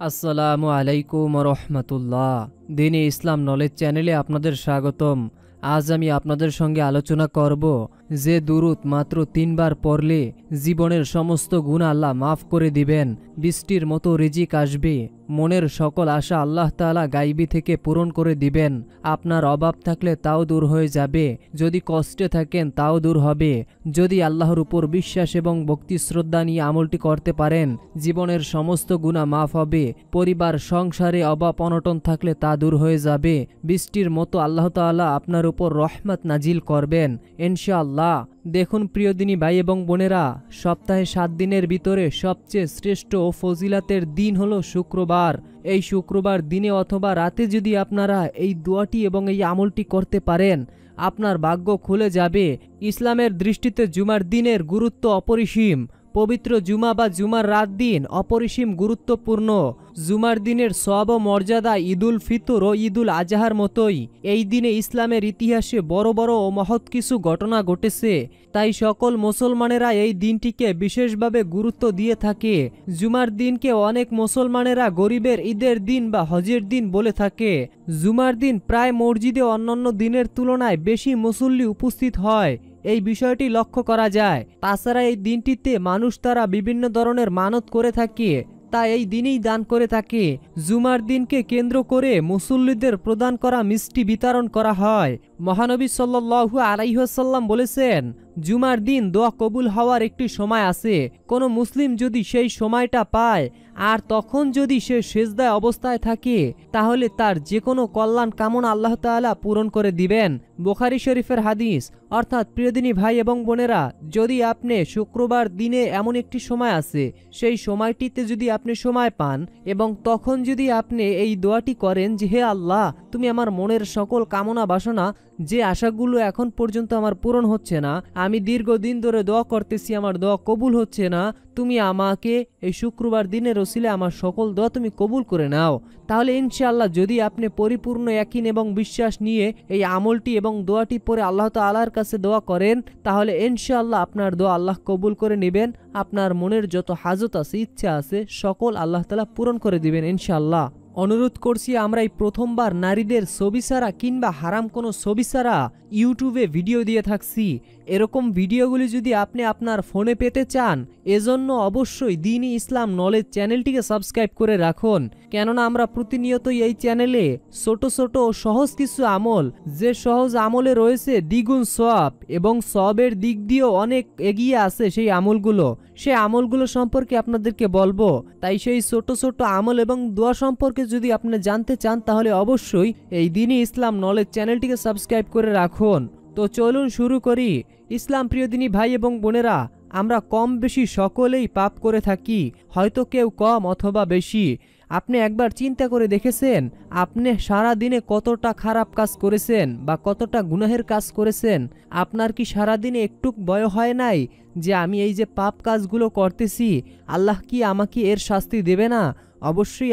আসসালামু আলাইকুম রহমতুল্লাহ। দিনে ইসলাম নলেজ চ্যানেলে আপনাদের স্বাগতম। আজ আমি আপনাদের সঙ্গে আলোচনা করব যে দুরূদ মাত্র 3 বার পড়লে জীবনের সমস্ত গুনাহ আল্লাহ মাফ করে দিবেন, বৃষ্টির মতো রিজিক আসবে, মনের সকল আশা আল্লাহ তাআলা গাইবি থেকে পূরণ করে দিবেন, আপনার অভাব থাকলে তাও দূর হয়ে যাবে, যদি কষ্টে থাকেন তাও দূর হবে। যদি আল্লাহর উপর বিশ্বাস এবং ভক্তি শ্রদ্ধা নিয়ে আমলটি করতে পারেন, জীবনের সমস্ত গুনাহ মাফ হবে, পরিবার সংসারে অভাব অনটন থাকলে তা দূর হয়ে যাবে, বৃষ্টির মতো আল্লাহ তাআলা আপনার উপর রহমত নাজিল করবেন ইনশাআল্লাহ। দেখুন প্রিয় দিনী ভাই এবং বোনেরা, সপ্তাহে 7 দিনের ভিতরে সবচেয়ে শ্রেষ্ঠ ও ফজিলাতের দিন হলো শুক্রবার। এই শুক্রবার দিনে অথবা রাতে যদি আপনারা এই দোয়াটি এবং এই আমলটি করতে পারেন, আপনার ভাগ্য খুলে যাবে। ইসলামের দৃষ্টিতে জুমার দিনের গুরুত্ব অপরিসীম। পবিত্র জুমা বা জুমার রাত দিন অপরিসীম গুরুত্বপূর্ণ। জুমার দিনের সওয়াব ও মর্যাদা ঈদুল ফিতর ও ঈদুল আজহার মতোই। এই দিনে ইসলামের ইতিহাসে বড় বড় ও মহৎ কিছু ঘটনা ঘটেছে, তাই সকল মুসলমানেরা এই দিনটিকে বিশেষভাবে গুরুত্ব দিয়ে থাকে। জুমার দিনকে অনেক মুসলমানেরা গরিবের ঈদের দিন বা হজের দিন বলে থাকে। জুমার দিন প্রায় মসজিদে অন্যান্য দিনের তুলনায় বেশি মুসল্লি উপস্থিত হয়, এই বিষয়টি লক্ষ্য করা যায়। তাছাড়া এই দিনটিতে মানুষ তারা বিভিন্ন ধরনের মানত করে থাকে, তা এই দিনেই দান করে থাকে। জুমার দিনকে কেন্দ্র করে মুসল্লিদের প্রদান করা মিষ্টি বিতরণ করা হয়। মহানবী সাল্লাল্লাহু আলাইহি ওয়াসাল্লাম বলেছেন, জুমার দিন দোয়া কবুল হওয়ার একটি সময় আছে। কোনো মুসলিম যদি সেই সময়টা পায় আর তখন যদি সে সেজদায় অবস্থায় থাকে, তাহলে তার যে কোনো কল্যাণ কামনা আল্লাহ তাআলা পূরণ করে দিবেন। বুখারী শরীফের হাদিস। অর্থাৎ প্রিয়দিনী ভাই এবং বোনেরা, যদি আপনি শুক্রবার দিনে এমন একটি সময় আছে, সেই সময়টিতে যদি আপনি সময় পান এবং তখন যদি আপনি এই দোয়াটি করেন যে, হে আল্লাহ, তুমি আমার মনের সকল কামনা বাসনা, যে আশাগুলো এখন পর্যন্ত আমার পূরণ হচ্ছে না, আমি দীর্ঘদিন ধরে দোয়া করতেছি, আমার দোয়া কবুল হচ্ছে না, তুমি আমাকে এই শুক্রবার দিনের ওসিলে আমার সকল দোয়া তুমি কবুল করে নাও। তাহলে ইনশাআল্লাহ যদি আপনি পরিপূর্ণ ইয়াকিন এবং বিশ্বাস নিয়ে এই আমলটি এবং দোয়াটি পরে আল্লাহ তাআলার কাছে দোয়া করেন, তাহলে ইনশাআল্লাহ আপনার দোয়া আল্লাহ কবুল করে নেবেন। আপনার মনের যত হাজত আছে, ইচ্ছা আছে, সকল আল্লাহ তাআলা পূরণ করে দিবেন ইনশাআল্লাহ। অনুরোধ করছি, আমরা এই প্রথমবার নারীদের ছবি ছাড়া কিংবা হারাম কোনো ছবি ছাড়া ইউটিউবে ভিডিও দিয়ে থাকছি। এরকম ভিডিওগুলি যদি আপনি আপনার ফোনে পেতে চান, এজন্য অবশ্যই দ্বীন ইসলাম নলেজ চ্যানেলটিকে সাবস্ক্রাইব করে রাখুন। কেননা আমরা প্রতিনিয়তই এই চ্যানেলে ছোট ছোট ও সহজ কিছু আমল, যে সহজ আমলে রয়েছে দ্বিগুণ সওয়াব এবং সওয়াবের দিক দিয়েও অনেক এগিয়ে আছে সেই আমলগুলো সম্পর্কে আপনাদেরকে বলবো। তাই সেই ছোট ছোট আমল এবং দোয়া সম্পর্কে যদি আপনি জানতে চান, তাহলে অবশ্যই এই দ্বীন ইসলাম নলেজ চ্যানেলটিকে সাবস্ক্রাইব করে রাখুন। তো চলুন শুরু করি। ইসলাম প্রিয় দিনী ভাই এবং বোনেরা, আমরা কম বেশি সকলেই পাপ করে থাকি, হয়তো কেউ কম অথবা বেশি। আপনি একবার চিন্তা করে দেখেছেন, আপনি সারা দিনে কতটা খারাপ কাজ করেছেন বা কতটা গুনাহের কাজ করেছেন? আপনার কি সারা দিনে একটু ভয় হয় নাই যে আমি এই যে পাপ কাজগুলো করতেছি, আল্লাহ কি আমাকে এর শাস্তি দেবে না? অবশ্যই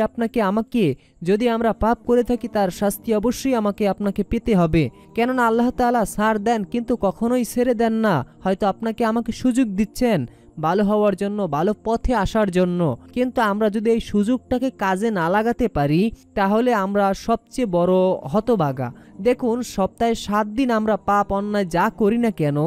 আমাকে যদি আমরা পাপ করে থাকি, তার শাস্তি অবশ্যই আপনাকে পেতে হবে। কেননা আল্লাহ তাআলা ছাড় দেন কিন্তু কখনোই ছেড়ে দেন না। হয়তো আমাকে সুযোগ দিচ্ছেন ভালো হওয়ার জন্য, ভালো পথে আসার জন্য, কিন্তু আমরা যদি এই সুযোগটাকে কাজে না লাগাতে পারি, তাহলে আমরা সবচেয়ে বড় হতভাগা। দেখুন, সপ্তাহে 7 দিন আমরা পাপ অন্যায় যা করি না কেন,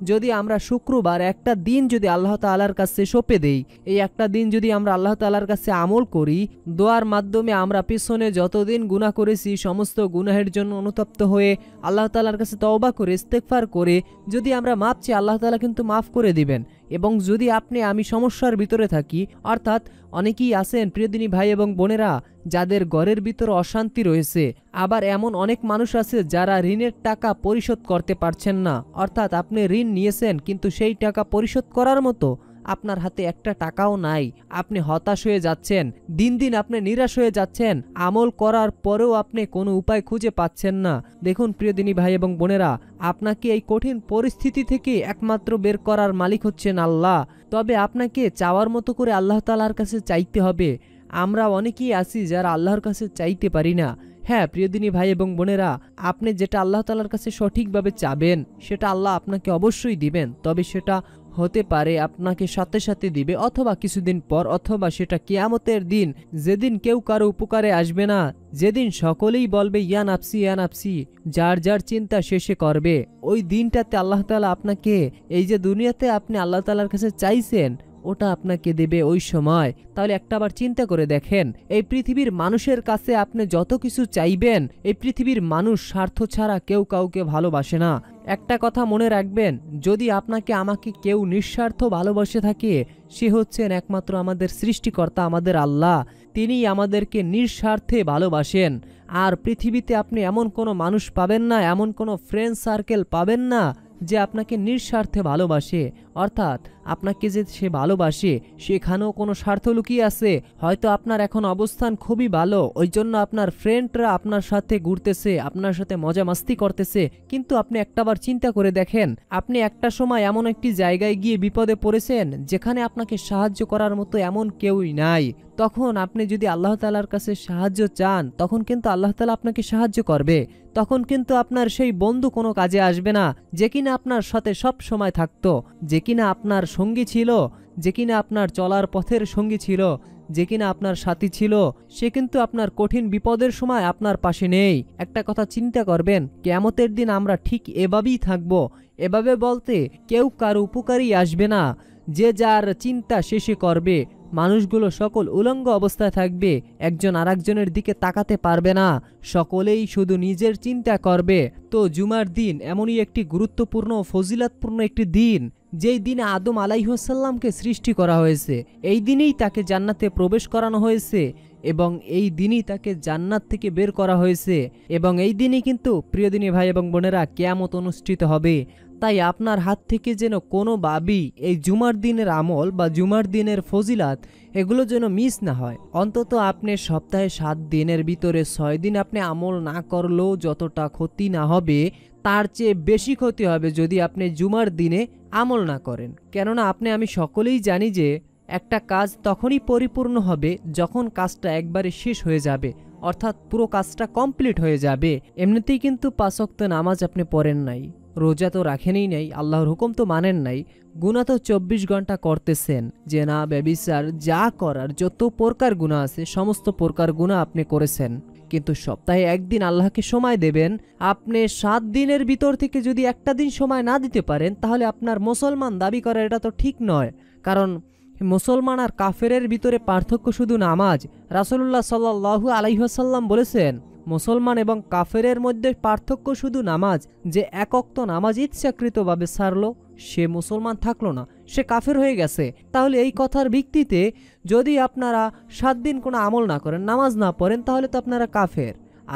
যদি আমরা শুক্রবার একটা দিন যদি আল্লাহ তাআলার কাছে সঁপে দেই, এই একটা দিন যদি আমরা আল্লাহ তাআলার কাছে আমল করি, দোয়ার মাধ্যমে আমরা পিছনে যতদিন গুনাহ করেছি সমস্ত গুনাহের জন্য অনুতপ্ত হয়ে আল্লাহ তাআলার কাছে তওবা করে ইস্তেগফার করে যদি আমরা মাপ চাই, আল্লাহ তাআলা কিন্তু মাফ করে দিবেন। এবং যদি আমি সমস্যার ভিতরে থাকি, অর্থাৎ অনেকেই আছেন প্রিয়দিনী ভাই এবং বোনেরা, যাদের ঘরের ভিতরে অশান্তি রয়েছে, আবার এমন অনেক মানুষ আছে যারা ঋণের টাকা পরিশোধ করতে পারছেন না। অর্থাৎ আপনি ঋণ নিয়েছেন কিন্তু সেই টাকা পরিশোধ করার মতো আপনার হাতে একটা টাকাও নাই, আপনি হতাশ হয়ে যাচ্ছেন, দিন দিন আপনি নিরাশ হয়ে যাচ্ছেন, আমল করার পরেও আপনি কোনো উপায় খুঁজে পাচ্ছেন না। দেখুন প্রিয়দিনী ভাই এবং বোনেরা, আপনাকে এই কঠিন পরিস্থিতি থেকে একমাত্র বের করার মালিক হচ্ছেন আল্লাহ। তবে আপনাকে চাওয়ার মতো করে আল্লাহ তাআলার কাছে চাইতে হবে। আমরা অনেকেই আছি যারা আল্লাহর কাছে চাইতে পারি না। হ্যাঁ প্রিয়দিনী ভাই এবং বোনেরা, আপনি যেটা আল্লাহ তাআলার কাছে সঠিকভাবে চাবেন, সেটা আল্লাহ আপনাকে অবশ্যই দিবেন, তবে সেটা হতে পারে আপনাকে সাথে সাথে দিবে, অথবা কিছুদিন পর, অথবা সেটা কিয়ামতের দিন, যেদিন কেউ কারো উপকারে আসবে না, যেদিন সকলেই বলবে ইয়া নাফসি ইয়া নাফসি, যার যার চিন্তা শেষে করবে। ওই দিনটাতে আল্লাহ তাআলা আপনাকে, এই যে দুনিয়াতে আপনি আল্লাহ তাআলার কাছে চাইছেন, ওটা আপনাকে দেবে ওই সময়। তাহলে একটাবার চিন্তা করে দেখেন, এই পৃথিবীর মানুষের কাছে আপনি যত কিছু চাইবেন, এই পৃথিবীর মানুষ স্বার্থ ছাড়া কেউ কাউকে ভালোবাসে না। একটা কথা মনে রাখবেন, যদি আপনাকে আমাকে কেউ নিঃস্বার্থ ভালোবাসে থাকে, সে হচ্ছেন একমাত্র আমাদের সৃষ্টিকর্তা, আমাদের আল্লাহ। তিনিই আমাদেরকে নিঃস্বার্থে ভালোবাসেন। আর পৃথিবীতে আপনি এমন কোনো মানুষ পাবেন না, এমন কোনো ফ্রেন্ড সার্কেল পাবেন না যে আপনাকে নিঃস্বার্থে ভালোবাসে। অর্থাৎ আপনাকে যে সে ভালোবাসে, সেখানেও কোনো স্বার্থ লুকিয়ে আছে। হয়তো আপনার এখন অবস্থান খুবই ভালো, ওই জন্য আপনার ফ্রেন্ডরা আপনার সাথে ঘুরতেছে, আপনার সাথে মজা মাস্তি করতেছে, কিন্তু আপনি একটাবার চিন্তা করে দেখেন, আপনি একটা সময় এমন একটি জায়গায় গিয়ে বিপদে পড়েছেন যেখানে আপনাকে সাহায্য করার মতো এমন কেউই নাই। তখন আপনি যদি আল্লাহ তাআলার কাছে সাহায্য চান, তখন কিন্তু আল্লাহ তাআলা আপনাকে সাহায্য করবে। তখন কিন্তু আপনার সেই বন্ধু কোনো কাজে আসবে না যে কিনা আপনার সাথে সব সময় থাকতো, যে কিনা আপনার সঙ্গী ছিল, যে কিনা আপনার চলার পথের সঙ্গী ছিল, যে কিনা আপনার সাথী ছিল, সে কিন্তু আপনার কঠিন বিপদের সময় আপনার পাশে নেই। একটা কথা চিন্তা করবেন, কিয়ামতের দিন আমরা ঠিক এভাবেই থাকব। এভাবে বলতে কেউ কারো উপকারী আসবে না, যে যার চিন্তা শেষে করবে। মানুষগুলো সকল উলঙ্গ অবস্থায় থাকবে, একজন আরেকজনের দিকে তাকাতে পারবে না, সকলেই শুধু নিজের চিন্তা করবে। তো জুমার দিন এমনই একটি গুরুত্বপূর্ণ ফজিলতপূর্ণ একটি দিন, যেই দিনে আদম আলাইহিসসালামকে সৃষ্টি করা হয়েছে। এই দিনেই তাকে জান্নাতে প্রবেশ করানো হয়েছে, এবং এই দিনই তাকে জান্নাত থেকে বের করা হয়েছে, এবং এই দিনই কিন্তু প্রিয় দিনী ভাই এবং বোনেরা কিয়ামত অনুষ্ঠিত হবে। তাই আপনার হাত থেকে যেন কোনোভাবেই এই জুমার দিনের আমল বা জুমার দিনের ফজিলাত এগুলো যেন মিস না হয়। অন্তত আপনি সপ্তাহে 7 দিনের ভিতরে 6 দিন আপনি আমল না করলেও যতটা ক্ষতি না হবে, তার চেয়ে বেশি ক্ষতি হবে যদি আপনি জুমার দিনে আমল না করেন। কেননা আমি সকলেই জানি যে একটা কাজ তখনই পরিপূর্ণ হবে যখন কাজটা একবারে শেষ হয়ে যাবে, অর্থাৎ পুরো কাজটা কমপ্লিট হয়ে যাবে। এমনিতেই কিন্তু 5 ওয়াক্ত নামাজ আপনি পড়েন নাই, রোজা তো রাখেনই নাই, আল্লাহর হুকুম তো মানেন নাই, গুনাহ তো 24 ঘন্টা করতেছেন, জেনা ব্যভিচার যা করার যত প্রকার গুনাহ আছে সমস্ত প্রকার গুনাহ আপনি করেছেন। কিন্তু সপ্তাহে একদিন আল্লাহকে সময় দেবেন। আপনি 7 দিনের ভিতর থেকে যদি একটা দিন সময় না দিতে পারেন, তাহলে আপনার মুসলমান দাবি করা এটা তো ঠিক নয়। কারণ মুসলমান আর কাফেরের ভিতরে পার্থক্য শুধু নামাজ। রাসূলুল্লাহ সাল্লাল্লাহু আলাইহি ওয়াসাল্লাম বলেছেন, মুসলমান এবং কাফেরের মধ্যে পার্থক্য শুধু নামাজ। যে এক ওয়াক্ত নামাজ ইচ্ছাকৃতভাবে ছাড়লো, সে মুসলমান থাকলো না, সে কাফের হয়ে গেছে। তাহলে এই কথার ভিত্তিতে যদি আপনারা 7 দিন কোনো আমল না করেন, নামাজ না পড়েন, তাহলে তো আপনারা কাফের।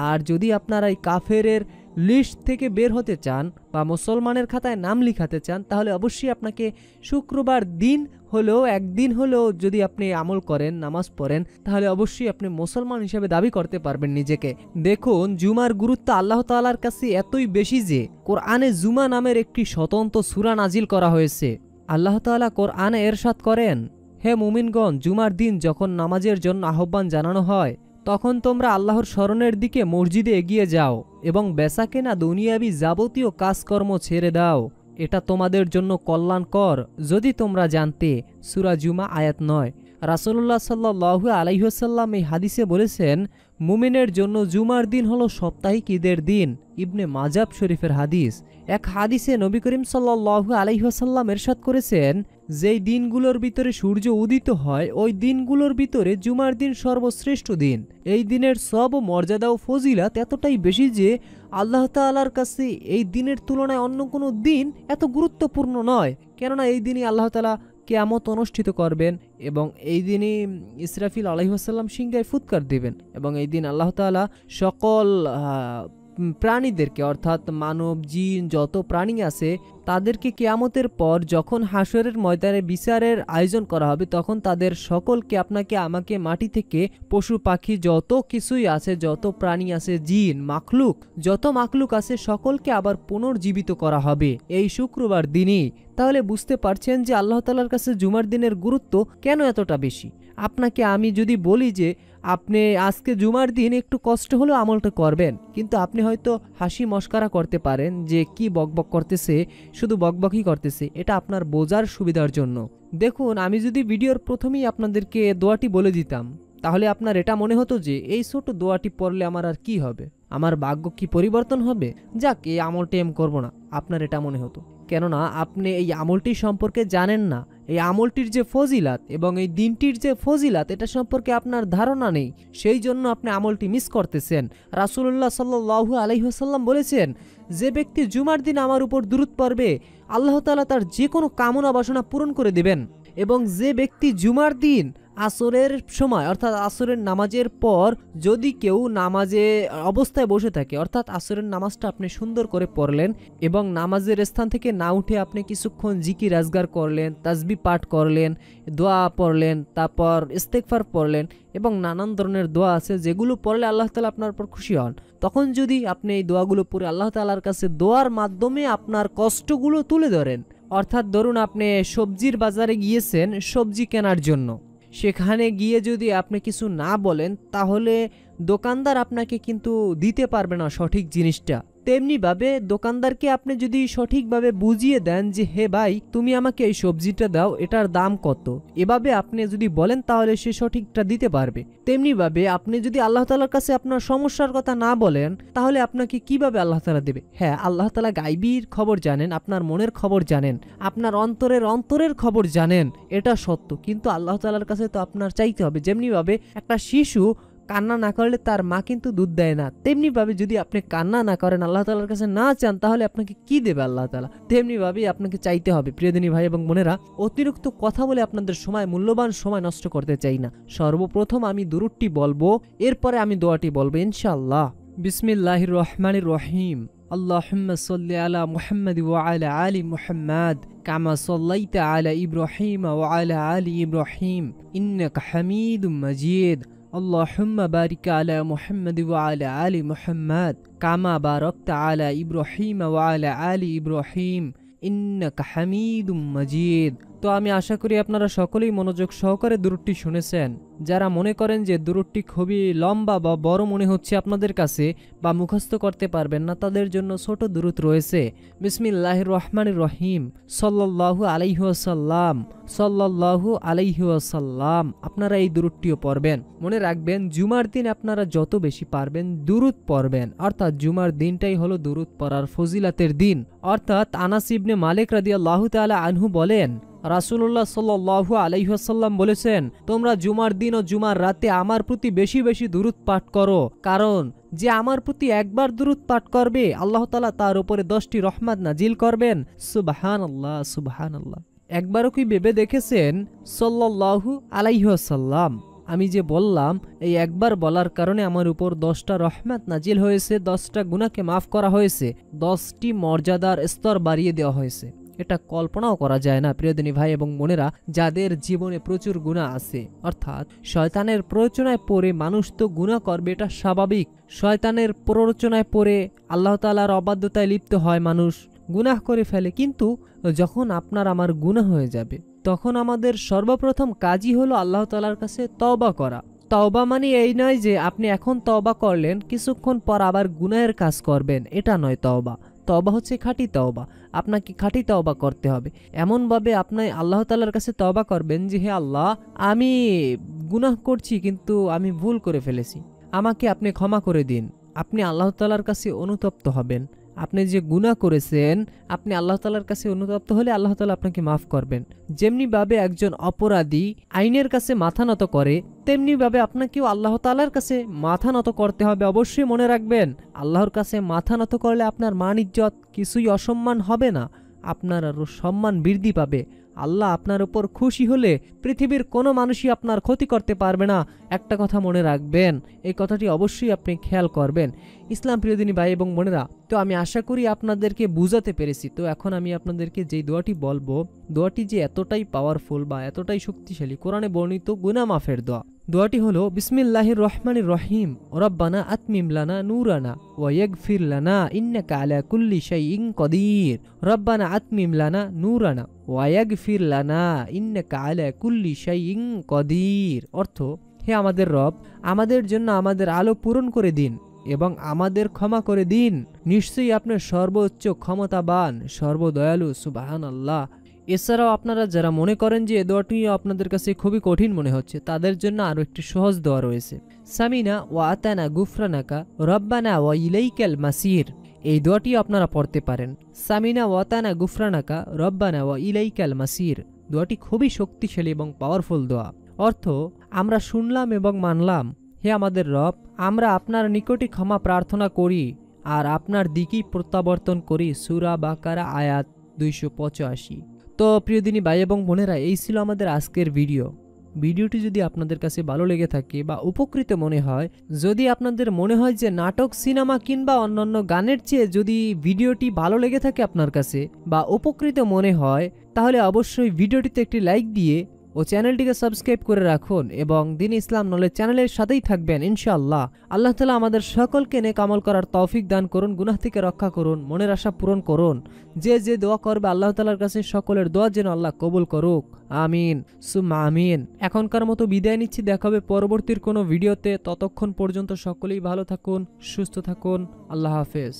আর যদি আপনারা এই কাফেরের লিস্ট থেকে বের হতে চান বা মুসলমানের খাতায় নাম লিখাতে চান, তাহলে অবশ্যই আপনাকে শুক্রবার দিন হলেও, একদিন হলেও যদি আপনি আমল করেন, নামাজ পড়েন, তাহলে অবশ্যই আপনি মুসলমান হিসেবে দাবি করতে পারবেন নিজেকে। দেখুন, জুমার গুরুত্ব আল্লাহ তাআলার কাছে এতই বেশি যে কোরআনে জুমা নামের একটি স্বতন্ত্র সূরা নাজিল করা হয়েছে। আল্লাহ তাআলা কোরআনে ইরশাদ করেন, হে মুমিনগণ, জুমার দিন যখন নামাজের জন্য আহ্বান জানানো হয়, তখন তোমরা আল্লাহর স্মরণের দিকে মসজিদে এগিয়ে যাও এবং বেচাকেনা দুনিয়াবি যাবতীয় কাজকর্ম ছেড়ে দাও, এটা তোমাদের জন্য কল্যাণকর যদি তোমরা জানতে। সূরা জুমা আয়াত 9। রাসূলুল্লাহ সাল্লাল্লাহু আলাইহি ওয়াসাল্লাম এই হাদিসে বলেছেন, মুমিনের জন্য জুমার দিন হলো সাপ্তাহিক ঈদের দিন। ইবনে মাজাহ শরীফের হাদিস। এক হাদিসে নবী করিম সাল্লাল্লাহু আলাইহি ওয়াসাল্লাম ইরশাদ করেছেন, যেই দিনগুলোর ভিতরে সূর্য উদিত হয়, ওই দিনগুলোর ভিতরে জুমার দিন সর্বশ্রেষ্ঠ দিন। এই দিনের সব মর্যাদা ও ফজিলত এতটাই বেশি যে আল্লাহ তাআলার কাছে এই দিনের তুলনায় অন্য কোনো দিন এত গুরুত্বপূর্ণ নয়। কেননা এই দিনই আল্লাহ তাআলা কিয়ামত অনুষ্ঠিত করবেন, এবং এই দিনই ইসরাফিল আলাইহিস সালাম সিংহায় ফুৎকার দিবেন, এবং এই দিন আল্লাহ তাআলা সকল প্রাণীদেরকে, অর্থাৎ মানব, জিন, যত প্রাণী আছে তাদেরকে কিয়ামতের পর যখন হাসরের ময়দানে বিচারের আয়োজন করা হবে, তখন তাদের সকলকে, আপনাকে আমাকে, মাটি থেকে পশু পাখি যত কিছুই আছে, যত প্রাণী আছে, জিন মাখলুক যত মাখলুক আছে, সকলকে আবার পুনর্জীবিত করা হবে এই শুক্রবার দিনই। তাহলে বুঝতে পারছেন যে আল্লাহ তাআলার কাছে জুমার দিনের গুরুত্ব কেন এতটা বেশি। আপনাকে আমি যদি বলি যে আপনি আজকে জুমার দিন একটু কষ্ট হলেও আমলটা করবেন, কিন্তু আপনি হয়তো হাসি মস্করা করতে পারেন যে কি বকবক করতেছে, শুধু বকবকই করতেছে, এটা আপনার বোঝার সুবিধার জন্য। দেখুন, আমি যদি ভিডিওর প্রথমেই আপনাদেরকে দোয়াটি বলে দিতাম, তাহলে আপনার এটা মনে হতো যে এই ছোট দোয়াটি পড়লে আমার আর কি হবে, আমার ভাগ্য কি পরিবর্তন হবে, যাক এই আমলটি আমি করবো না, আপনার এটা মনে হতো। কেননা আপনি এই আমলটি সম্পর্কে জানেন না, এই আমলটির যে ফজিলাত এবং এই দিনটির যে ফজিলাত এটা সম্পর্কে আপনার ধারণা নেই, সেই জন্য আপনি আমলটি মিস করতেছেন। রাসূলুল্লাহ সাল্লাল্লাহু আলাইহি ওয়াসাল্লাম বলেছেন, যে ব্যক্তি জুমার দিন আমার উপর দুরূদ পড়বে আল্লাহ তাআলা তার যে কোনো কামনা বাসনা পূরণ করে দিবেন। এবং যে ব্যক্তি জুমার দিন আসরের সময় অর্থাৎ আসরের নামাজের পর যদি কেউ নামাজে অবস্থায় বসে থাকে, অর্থাৎ আসরের নামাজটা আপনি সুন্দর করে পড়লেন এবং নামাজের স্থান থেকে না উঠে আপনি কিছুক্ষণ জিকির আজগার করলেন, তাসবিহ পাঠ করলেন, দোয়া পড়লেন, তারপর ইস্তেগফার পড়লেন এবং নানান ধরনের দোয়া আছে যেগুলো পড়লে আল্লাহ তাআলা আপনার উপর খুশি হন। তখন যদি আপনি এই দোয়াগুলো পড়ে আল্লাহ তাআলার কাছে দোয়ার মাধ্যমে আপনার কষ্টগুলো তুলে ধরেন, অর্থাৎ ধরুন আপনি সবজির বাজারে গিয়েছেন সবজি কেনার জন্য, সেখানে গিয়ে যদি আপনি কিছু না বলেন তাহলে দোকানদার আপনাকে কিন্তু দিতে পারবে না সঠিক জিনিসটা। তেমনিভাবে দোকানদারকে আপনি যদি সঠিকভাবে বুঝিয়ে দেন যে হে ভাই তুমি আমাকে এই সবজিটা দাও, এটার দাম কত, এভাবে আপনি যদি বলেন তাহলে সে সঠিকটা দিতে পারবে। তেমনিভাবে আপনি যদি আল্লাহ তাআলার কাছে আপনার সমস্যার কথা না বলেন তাহলে আপনাকে কিভাবে আল্লাহ তাআলা দেবে? হ্যাঁ, আল্লাহ তাআলা গায়বীর খবর জানেন, আপনার মনের খবর জানেন, আপনার অন্তরের খবর জানেন, এটা সত্য। কিন্তু আল্লাহ তাআলার কাছে তো আপনার চাইতে হবে। যেমনিভাবে একটা শিশু কান্না না করলে তার মা কিন্তু দুধ দেয় না, তেমনিভাবে যদি আপনি কান্না না করেন আল্লাহ তাআলার কাছে না চান তাহলে আপনাকে কি দেবে আল্লাহ তাআলা? তেমনিভাবেই আপনাকে চাইতে হবে। প্রিয়দিনী ভাই এবং বোনেরা, অতিরিক্ত কথা বলে আপনাদের মূল্যবান সময় নষ্ট করতে চাই না। সর্বপ্রথম আমি দুরূদটি বলবো, এরপরে আমি দোয়াটি বলবো ইনশাআল্লাহ। বিসমিল্লাহির রহমানির রহিম। আল্লাহুম্মা সাল্লি আলা মুহাম্মাদ ওয়া আলা আলি মুহাম্মাদ কামা সাল্লাইতা আলা ইব্রাহিম ওয়া আলা আলি ইব্রাহিম ইন্নাকা হামিদুম মাজিদ। আল্লাহুম্মা বারিক আলা মুহাম্মাদ ওয়া আলা আলি মুহাম্মাদ কামা বারাকতা আলা ইব্রাহিম ওয়া আলা আলি ইব্রাহিম ইন্নাকা হামিদুম মাজিদ। তো আমি আশা করি আপনারা সকলেই মনোযোগ সহকারে দুরূদটি শুনেছেন। যারা মনে করেন যে দুরূদটি খুবই লম্বা বা বড় মনে হচ্ছে আপনাদের কাছে বা মুখস্থ করতে পারবেন না, তাদের জন্য ছোট দুরূদ রয়েছে। বিসমিল্লাহির রহমানির রহিম। সাল্লাল্লাহু আলাইহি ওয়াসাল্লাম, সাল্লাল্লাহু আলাইহি ওয়াসাল্লাম। আপনারা এই দুরূদটিও পড়বেন। মনে রাখবেন, জুমার দিন আপনারা যত বেশি পারবেন দুরূদ পড়বেন, অর্থাৎ জুমার দিনটাই হলো দুরূদ পড়ার ফজিলাতের দিন। অর্থাৎ আনাস ইবনে মালিক রাদিয়াল্লাহু তাআলা আনহু বলেন, রাসূলুল্লাহ সাল্লাল্লাহু আলাইহি ওয়াসাল্লাম বলেছেন, তোমরা জুমার দিন ও জুমার রাতে আমার প্রতি বেশি বেশি দুরূদ পাঠ করো, কারণ যে আমার প্রতি একবার দুরূদ পাঠ করবে আল্লাহ তাআলা তার উপরে 10টি রহমত নাজিল করবেন। সুবহানাল্লাহ, সুবহানাল্লাহ। একবারও কি ভেবে দেখেছেন সাল্লাল্লাহু আলাইহি ওয়াসাল্লাম? আমি যে বললাম এই একবার বলার কারণে আমার উপর 10টা রহমত নাজিল হয়েছে, 10টা গুনাহকে মাফ করা হয়েছে, 10টি মর্যাদার স্তর বাড়িয়ে দেওয়া হয়েছে। এটা কল্পনাও করা যায় না। প্রিয়দিনী ভাই এবং বোনেরা, যাদের জীবনে প্রচুর গুনাহ আছে, অর্থাৎ শয়তানের প্ররোচনায় পড়ে মানুষ তো গুনাহ করবে, এটা স্বাভাবিক। শয়তানের প্ররোচনায় পড়ে আল্লাহ তাআলার অবাধ্যতায় লিপ্ত হয়, মানুষ গুনাহ করে ফেলে। কিন্তু যখন আপনার আমার গুনাহ হয়ে যাবে তখন আমাদের সর্বপ্রথম কাজই হলো আল্লাহ তাআলার কাছে তওবা করা। তওবা মানে এই নয় যে আপনি এখন তওবা করলেন কিছুক্ষণ পর আবার গুনাহের কাজ করবেন, এটা নয় তওবা। তওবা হচ্ছে খাঁটি তওবা। আপনাকে খাঁটি তওবা করতে হবে। এমনভাবে আপনি আল্লাহ তাআলার কাছে তওবা করবেন যে হে আল্লাহ, আমি গুনাহ করছি কিন্তু আমি ভুল করে ফেলেছি, আমাকে আপনি ক্ষমা করে দিন। আপনি আল্লাহ তাআলার কাছে অনুতপ্ত হবেন। আপনি যে গুনাহ করেছেন আপনি আল্লাহ তাআলার কাছে অনুতপ্ত হলে আল্লাহ তাআলা আপনাকে মাফ করবেন। যেমনিভাবে একজন অপরাধী আইনের কাছে মাথা নত করে, তেমনিভাবে আপনাকেও আল্লাহ তাআলার কাছে মাথা নত করতে হবে। অবশ্যই মনে রাখবেন, আল্লাহর কাছে মাথা নত করলে আপনার মান ইজ্জত কিছুই অসম্মান হবে না, আপনার আরো সম্মান বৃদ্ধি পাবে। আল্লাহ আপনার উপর খুশি হলে পৃথিবীর কোনো মানুষই আপনার ক্ষতি করতে পারবে না। একটা কথা মনে রাখবেন, এই কথাটি অবশ্যই আপনি খেয়াল করবেন। ইসলাম প্রিয়দিনী ভাই এবং বোনেরা, তো আমি আশা করি আপনাদেরকে বুঝাতে পেরেছি। তো এখন আমি আপনাদেরকে যেই দোয়াটি বলবো, দোয়াটি যে এতটাই পাওয়ারফুল বা এতটাই শক্তিশালী, কোরআনে বর্ণিত গুনাহ মাফের দোয়া। দোয়াটি হলো বিসমিল্লাহির রহমানির রহিম। রব্বানা আতমিম লানা নূরানা ওয়া ইয়াগফির লানা ইন্নাকা আলা কুল্লি শাইইন কদির। রব্বানা আতমিম লানা নূরানা ওয়া ইয়াগফির লানা ইন্নাকা আলা কুল্লি শাইইন কদির। অর্থ, হে আমাদের রব, আমাদের জন্য আমাদের আলো পূরণ করে দিন এবং আমাদের ক্ষমা করে দিন। নিশ্চয়ই আপনি সর্বোচ্চ ক্ষমতাবান, সর্বদয়ালু। সুবহানাল্লাহ। এছাড়াও আপনারা যারা মনে করেন যে এই দোয়াটি আপনাদের কাছে খুবই কঠিন মনে হচ্ছে, তাদের জন্য আরও একটি সহজ দোয়া রয়েছে। সামিনা ওয়া আতানা গুফরানাকা রব্বানা ওয়া ইলাইকাল মাসির। এই দোয়াটি আপনারা পড়তে পারেন। সামিনা ওয়া আতানা গুফরানাকা রব্বানা ওয়া ইলাইকাল মাসির। দোয়াটি খুবই শক্তিশালী এবং পাওয়ারফুল দোয়া। অর্থ, আমরা শুনলাম এবং মানলাম, হে আমাদের রব, আমরা আপনার নিকটই ক্ষমা প্রার্থনা করি আর আপনার দিকেই প্রত্যাবর্তন করি। সূরা বাকারা আয়াত 285। তো প্রিয় দিনী ভাই এবং বোনেরা, এই ছিল আমাদের আজকের ভিডিওটি যদি আপনাদের কাছে ভালো লেগে থাকে বা উপকৃত মনে হয়, যদি আপনাদের মনে হয় যে নাটক, সিনেমা কিংবা অন্যান্য গানের চেয়ে যদি ভিডিওটি ভালো লেগে থাকে আপনার কাছে বা উপকৃত মনে হয়, তাহলে অবশ্যই ভিডিওটিতে একটি লাইক দিয়ে ও চ্যানেলটিকে সাবস্ক্রাইব করে রাখুন এবং দিন ইসলাম নলেজ চ্যানেলের সাথেই থাকবেন ইনশাআল্লাহ। আল্লাহ তাআলা আমাদের সকলকে নেক আমল করার তৌফিক দান করুন, গুনাহ থেকে রক্ষা করুন, মনের আশা পূরণ করুন। যে যে দোয়া করবে আল্লাহ তাআলার কাছে সকলের দোয়া যেন আল্লাহ কবুল করুক। আমিন সুম্মা আমিন। এখনকার মতো বিদায় নিচ্ছি, দেখা হবে পরবর্তীর কোনো ভিডিওতে। ততক্ষণ পর্যন্ত সকলেই ভালো থাকুন, সুস্থ থাকুন। আল্লাহ হাফেজ।